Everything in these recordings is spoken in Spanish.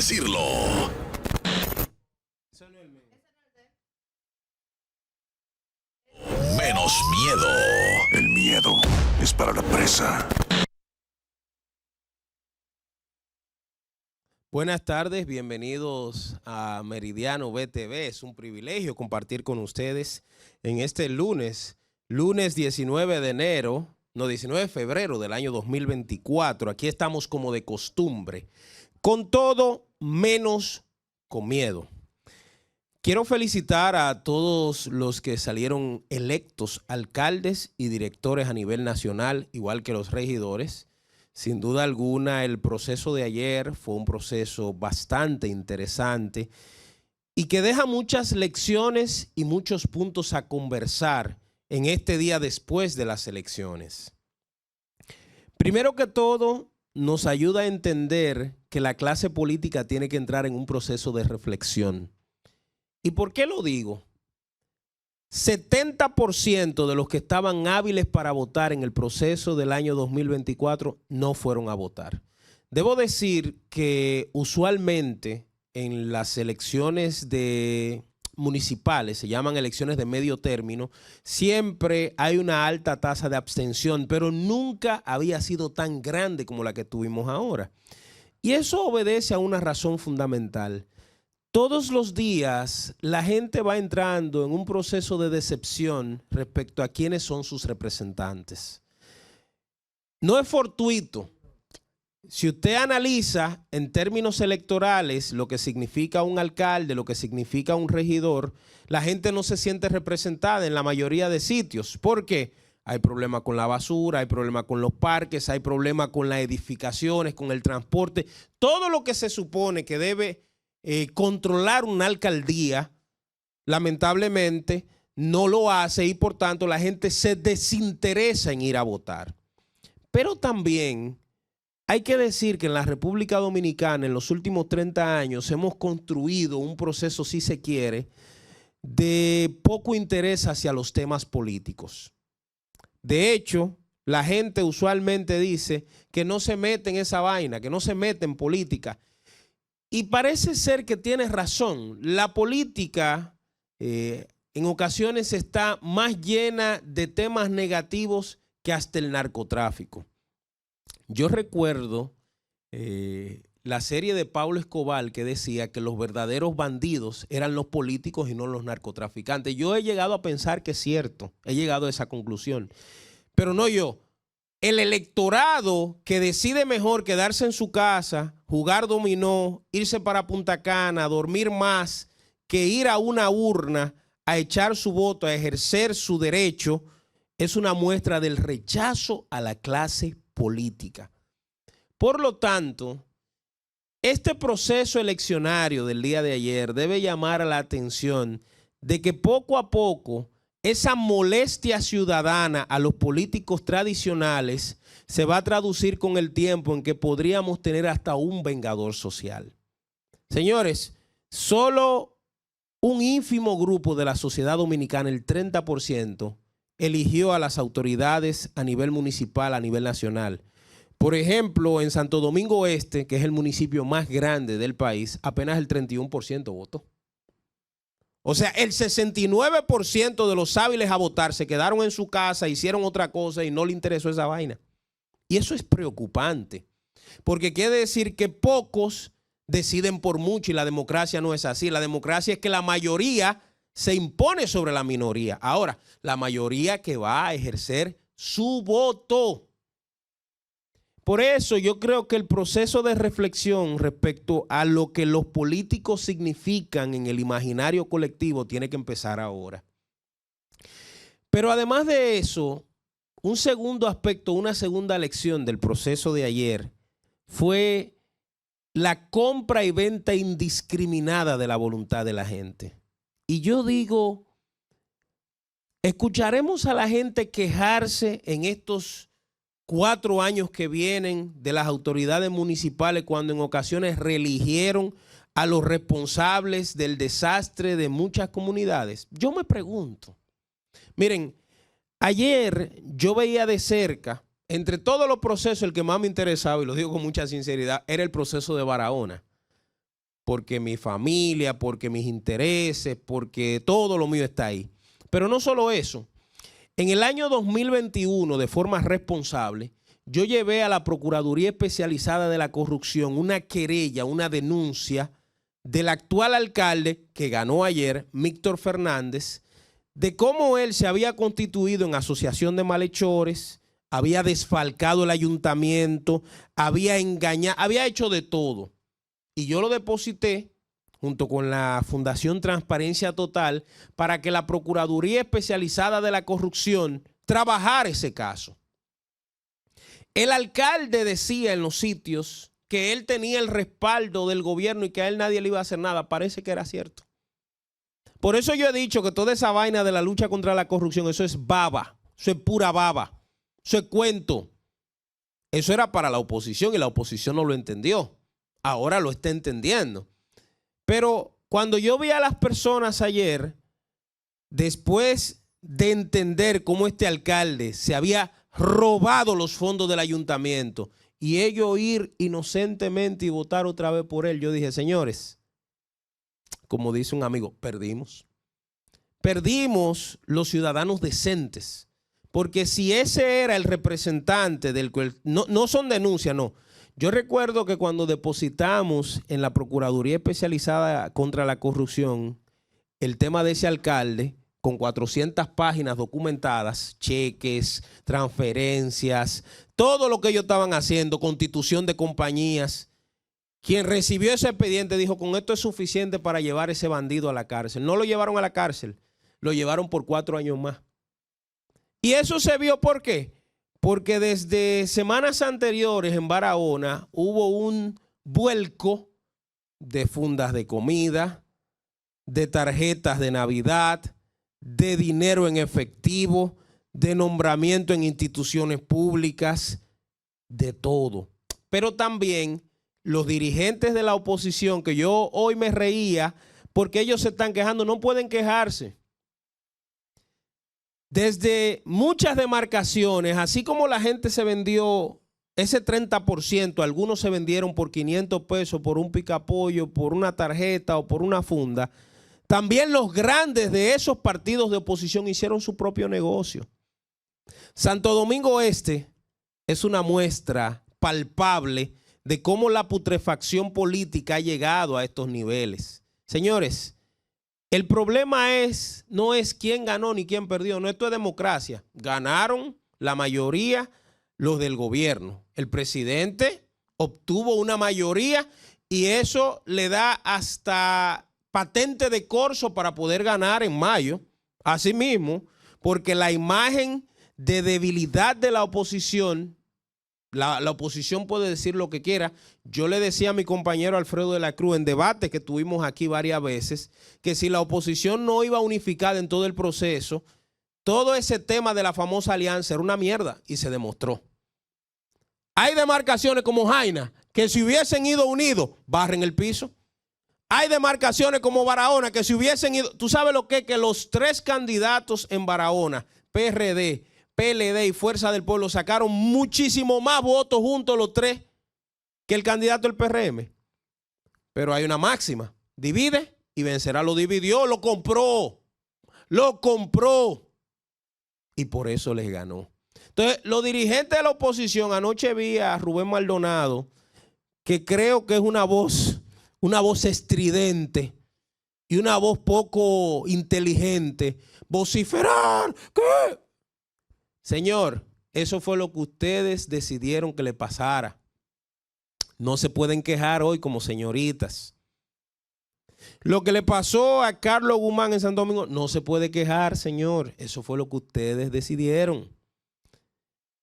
decirlo. Menos miedo. El miedo es para la presa. Buenas tardes, bienvenidos a Meridiano BTV. Es un privilegio compartir con ustedes en este lunes 19 de febrero del año 2024. Aquí estamos como de costumbre, con todo menos con miedo. Quiero felicitar a todos los que salieron electos alcaldes y directores a nivel nacional, igual que los regidores. Sin duda alguna, el proceso de ayer fue un proceso bastante interesante y que deja muchas lecciones y muchos puntos a conversar en este día después de las elecciones. Primero que todo, nos ayuda a entender que la clase política tiene que entrar en un proceso de reflexión. ¿Y por qué lo digo? 70% de los que estaban hábiles para votar en el proceso del año 2024 no fueron a votar. Debo decir que usualmente en las elecciones municipales, se llaman elecciones de medio término, siempre hay una alta tasa de abstención, pero nunca había sido tan grande como la que tuvimos ahora. Y eso obedece a una razón fundamental. Todos los días la gente va entrando en un proceso de decepción respecto a quiénes son sus representantes. No es fortuito. Si usted analiza en términos electorales lo que significa un alcalde, lo que significa un regidor, la gente no se siente representada en la mayoría de sitios. ¿Por qué? Hay problemas con la basura, hay problemas con los parques, hay problemas con las edificaciones, con el transporte. Todo lo que se supone que debe controlar una alcaldía, lamentablemente, no lo hace y por tanto la gente se desinteresa en ir a votar. Pero también hay que decir que en la República Dominicana en los últimos 30 años hemos construido un proceso, si se quiere, de poco interés hacia los temas políticos. De hecho, la gente usualmente dice que no se mete en esa vaina, que no se mete en política. Y parece ser que tienes razón. La política en ocasiones está más llena de temas negativos que hasta el narcotráfico. Yo recuerdo la serie de Pablo Escobar que decía que los verdaderos bandidos eran los políticos y no los narcotraficantes. Yo he llegado a pensar que es cierto, he llegado a esa conclusión, pero no yo. El electorado que decide mejor quedarse en su casa, jugar dominó, irse para Punta Cana, dormir más, que ir a una urna a echar su voto, a ejercer su derecho, es una muestra del rechazo a la clase política. Por lo tanto, este proceso eleccionario del día de ayer debe llamar a la atención de que poco a poco esa molestia ciudadana a los políticos tradicionales se va a traducir con el tiempo en que podríamos tener hasta un vengador social. Señores, solo un ínfimo grupo de la sociedad dominicana, el 30%, eligió a las autoridades a nivel municipal, a nivel nacional. Por ejemplo, en Santo Domingo Este, que es el municipio más grande del país, apenas el 31% votó. O sea, el 69% de los hábiles a votar se quedaron en su casa, hicieron otra cosa y no le interesó esa vaina. Y eso es preocupante, porque quiere decir que pocos deciden por mucho y la democracia no es así. La democracia es que la mayoría se impone sobre la minoría. Ahora, la mayoría que va a ejercer su voto. Por eso yo creo que el proceso de reflexión respecto a lo que los políticos significan en el imaginario colectivo tiene que empezar ahora. Pero además de eso, un segundo aspecto, una segunda lección del proceso de ayer fue la compra y venta indiscriminada de la voluntad de la gente. Y yo digo, escucharemos a la gente quejarse en estos 4 años que vienen de las autoridades municipales cuando en ocasiones reeligieron a los responsables del desastre de muchas comunidades. Yo me pregunto, miren, ayer yo veía de cerca, entre todos los procesos, el que más me interesaba, y lo digo con mucha sinceridad, era el proceso de Barahona. porque mi familia, porque mis intereses, porque todo lo mío está ahí. Pero no solo eso. En el año 2021, de forma responsable, yo llevé a la Procuraduría Especializada de la Corrupción una querella, una denuncia del actual alcalde que ganó ayer, Víctor Fernández, de cómo él se había constituido en asociación de malhechores, había desfalcado el ayuntamiento, había engañado, había hecho de todo. Y yo lo deposité junto con la Fundación Transparencia Total para que la Procuraduría Especializada de la Corrupción trabajara ese caso. El alcalde decía en los sitios que él tenía el respaldo del gobierno y que a él nadie le iba a hacer nada. Parece que era cierto. Por eso yo he dicho que toda esa vaina de la lucha contra la corrupción, eso es baba, eso es pura baba, eso es cuento. Eso era para la oposición y la oposición no lo entendió. Ahora lo está entendiendo. Pero cuando yo vi a las personas ayer, después de entender cómo este alcalde se había robado los fondos del ayuntamiento y ellos ir inocentemente y votar otra vez por él, yo dije, señores, como dice un amigo, perdimos. Perdimos los ciudadanos decentes. Porque si ese era el representante del cual, no son denuncias, no. Yo recuerdo que cuando depositamos en la Procuraduría Especializada contra la Corrupción el tema de ese alcalde, con 400 páginas documentadas, cheques, transferencias, todo lo que ellos estaban haciendo, constitución de compañías, quien recibió ese expediente dijo, con esto es suficiente para llevar a ese bandido a la cárcel. No lo llevaron a la cárcel, lo llevaron por 4 años más. Y eso se vio, ¿por qué? Porque desde semanas anteriores en Barahona hubo un vuelco de fundas de comida, de tarjetas de Navidad, de dinero en efectivo, de nombramiento en instituciones públicas, de todo. Pero también los dirigentes de la oposición, que yo hoy me reía porque ellos se están quejando, no pueden quejarse. Desde muchas demarcaciones, así como la gente se vendió ese 30%, algunos se vendieron por 500 pesos, por un picapollo, por una tarjeta o por una funda, también los grandes de esos partidos de oposición hicieron su propio negocio. Santo Domingo Este es una muestra palpable de cómo la putrefacción política ha llegado a estos niveles. Señores, el problema no es quién ganó ni quién perdió, no, esto es democracia. Ganaron la mayoría los del gobierno. El presidente obtuvo una mayoría y eso le da hasta patente de corso para poder ganar en mayo. Asimismo, porque la imagen de debilidad de la oposición, la oposición puede decir lo que quiera. Yo le decía a mi compañero Alfredo de la Cruz en debate que tuvimos aquí varias veces, que si la oposición no iba unificada en todo el proceso, todo ese tema de la famosa alianza era una mierda y se demostró. Hay demarcaciones como Jaina que si hubiesen ido unidos, barren el piso. Hay demarcaciones como Barahona que si hubiesen ido, tú sabes lo que es que los 3 candidatos en Barahona, PRD, PLD y Fuerza del Pueblo, sacaron muchísimo más votos juntos los 3 que el candidato del PRM. Pero hay una máxima, divide y vencerá. Lo dividió, lo compró y por eso les ganó. Entonces, los dirigentes de la oposición, anoche vi a Rubén Maldonado, que creo que es una voz estridente y una voz poco inteligente, vociferar, ¿qué? Señor, eso fue lo que ustedes decidieron que le pasara. No se pueden quejar hoy como señoritas. Lo que le pasó a Carlos Guzmán en Santo Domingo, no se puede quejar, señor. Eso fue lo que ustedes decidieron.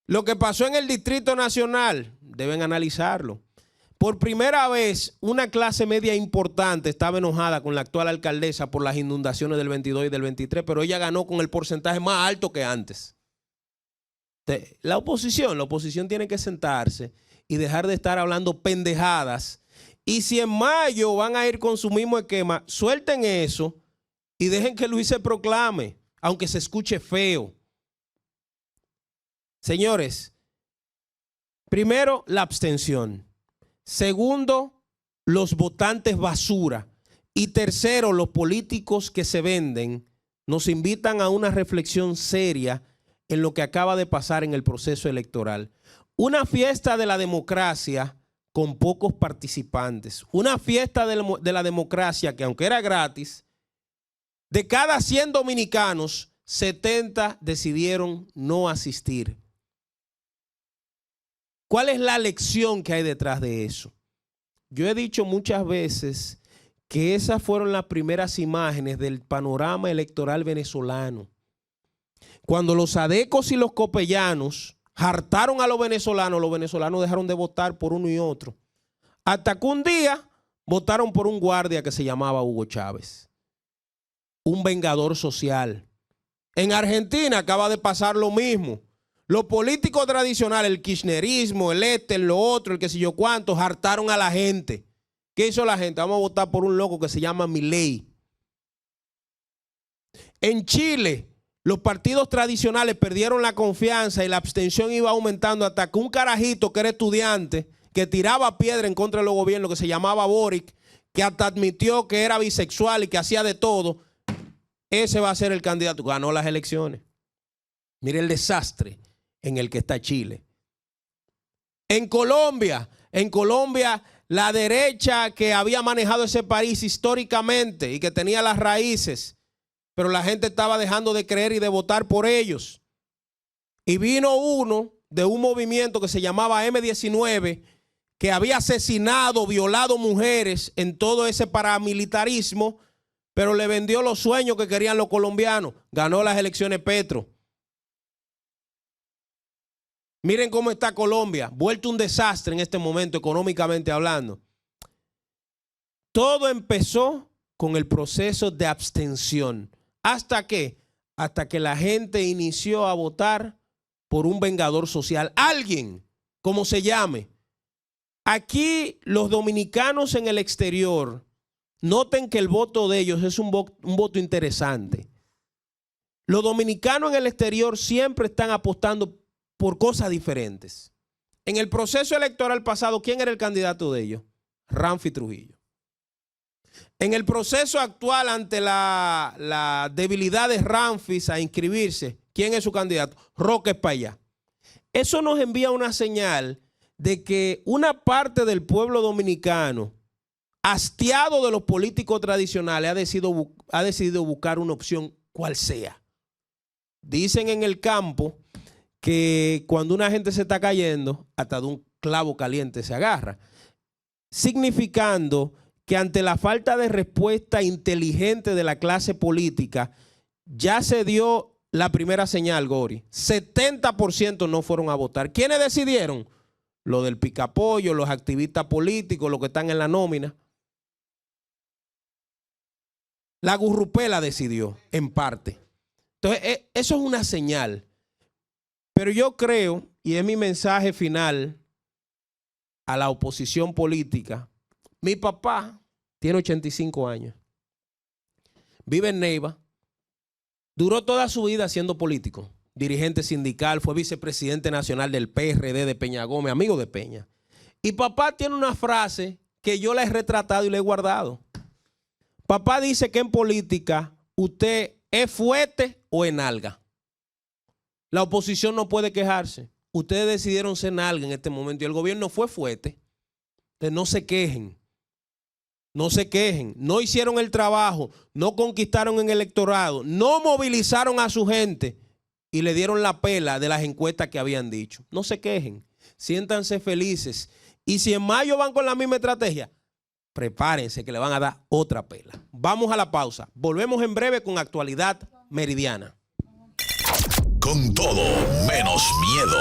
Lo que pasó en el Distrito Nacional, deben analizarlo. Por primera vez, una clase media importante estaba enojada con la actual alcaldesa por las inundaciones del 22 y del 23, pero ella ganó con el porcentaje más alto que antes. La oposición tiene que sentarse y dejar de estar hablando pendejadas. Y si en mayo van a ir con su mismo esquema, suelten eso y dejen que Luis se proclame, aunque se escuche feo. Señores, primero, la abstención. Segundo, los votantes basura. Y tercero, los políticos que se venden nos invitan a una reflexión seria en lo que acaba de pasar en el proceso electoral. Una fiesta de la democracia con pocos participantes. Una fiesta de la democracia que, aunque era gratis, de cada 100 dominicanos, 70 decidieron no asistir. ¿Cuál es la lección que hay detrás de eso? Yo he dicho muchas veces que esas fueron las primeras imágenes del panorama electoral venezolano. Cuando los adecos y los copellanos hartaron a los venezolanos dejaron de votar por uno y otro. Hasta que un día votaron por un guardia que se llamaba Hugo Chávez, un vengador social. En Argentina acaba de pasar lo mismo. Los políticos tradicionales, el kirchnerismo, el lo otro, el que sé yo cuántos, hartaron a la gente. ¿Qué hizo la gente? Vamos a votar por un loco que se llama Milei. En Chile, los partidos tradicionales perdieron la confianza y la abstención iba aumentando hasta que un carajito que era estudiante, que tiraba piedra en contra de los gobiernos, que se llamaba Boric, que hasta admitió que era bisexual y que hacía de todo, ese va a ser el candidato. Ganó las elecciones. Mire el desastre en el que está Chile. En Colombia, la derecha que había manejado ese país históricamente y que tenía las raíces, pero la gente estaba dejando de creer y de votar por ellos. Y vino uno de un movimiento que se llamaba M-19, que había asesinado, violado mujeres en todo ese paramilitarismo, pero le vendió los sueños que querían los colombianos. Ganó las elecciones Petro. Miren cómo está Colombia, vuelto un desastre en este momento económicamente hablando. Todo empezó con el proceso de abstención. ¿Hasta qué? Hasta que la gente inició a votar por un vengador social. Alguien, como se llame. Aquí los dominicanos en el exterior, noten que el voto de ellos es un voto interesante. Los dominicanos en el exterior siempre están apostando por cosas diferentes. En el proceso electoral pasado, ¿quién era el candidato de ellos? Ramfi Trujillo. En el proceso actual, ante la debilidad de Ramfi a inscribirse, ¿quién es su candidato? Roque Espaillá. Eso nos envía una señal de que una parte del pueblo dominicano, hastiado de los políticos tradicionales, ha decidido buscar una opción cual sea. Dicen en el campo que cuando una gente se está cayendo, hasta de un clavo caliente se agarra, significando que ante la falta de respuesta inteligente de la clase política, ya se dio la primera señal, Gori. 70% no fueron a votar. ¿Quiénes decidieron? Lo del picapollo, los activistas políticos, los que están en la nómina. La gurrupela decidió, en parte. Entonces, eso es una señal. Pero yo creo, y es mi mensaje final a la oposición política, mi papá tiene 85 años, vive en Neiva, duró toda su vida siendo político, dirigente sindical, fue vicepresidente nacional del PRD de Peña Gómez, amigo de Peña. Y papá tiene una frase que yo la he retratado y la he guardado. Papá dice que en política usted es fuerte o en nalga. La oposición no puede quejarse. Ustedes decidieron ser nalga en este momento y el gobierno fue fuerte. Entonces no se quejen. No se quejen. No hicieron el trabajo. No conquistaron en el electorado. No movilizaron a su gente y le dieron la pela de las encuestas que habían dicho. No se quejen. Siéntanse felices. Y si en mayo van con la misma estrategia, prepárense que le van a dar otra pela. Vamos a la pausa. Volvemos en breve con Actualidad Meridiana. Con todo, menos miedo.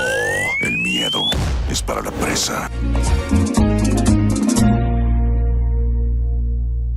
El miedo es para la presa.